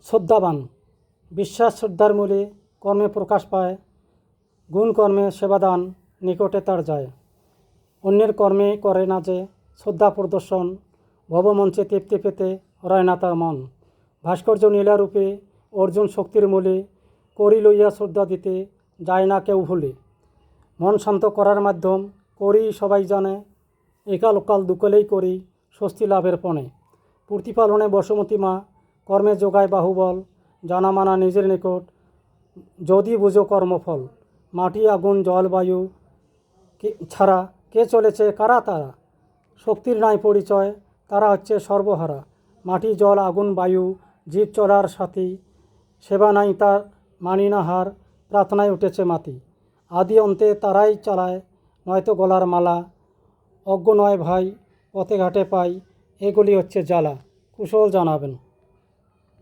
শ্রদ্ধাবান, বিশ্বাস শ্রদ্ধার মূলে কর্মে প্রকাশ পায়। গুণ কর্মে সেবাদান নিকটে তার যায়। অন্যের কর্মে করে না যে শ্রদ্ধা প্রদর্শন, ভবমঞ্চে তৃপ্তি পেতে রয় না তার মন। ভাস্কর্য নীলারূপে অর্জুন শক্তির মূলে, করি লইয়া শ্রদ্ধা দিতে যায় না কেউ ভুলে। মন শান্ত করার মাধ্যম করি সবাই জানে, একাল ওকাল দুকলেই করি স্বস্তি লাভের পণে। প্রতিপালনে বসুমতী মা, কর্মে যোগায় বাহুবল, জানা মানা নিজের নিকট যদি বুঝো কর্মফল। মাটি আগুন জল বায়ু ছাড়া কে চলেছে কারা তারা, শক্তির নাই পরিচয় তারা হচ্ছে সর্বহারা। মাটি জল আগুন বায়ু জীব চলার সাথী, সেবা নাই তার মানি না হার, প্রার্থনায় উঠেছে মাতি। আদি অন্তে তারাই চালায় নয়তো গলার মালা, অজ্ঞ নয় ভাই পথে ঘাটে পাই এগুলি হচ্ছে জ্বালা। কুশল জানাবেন।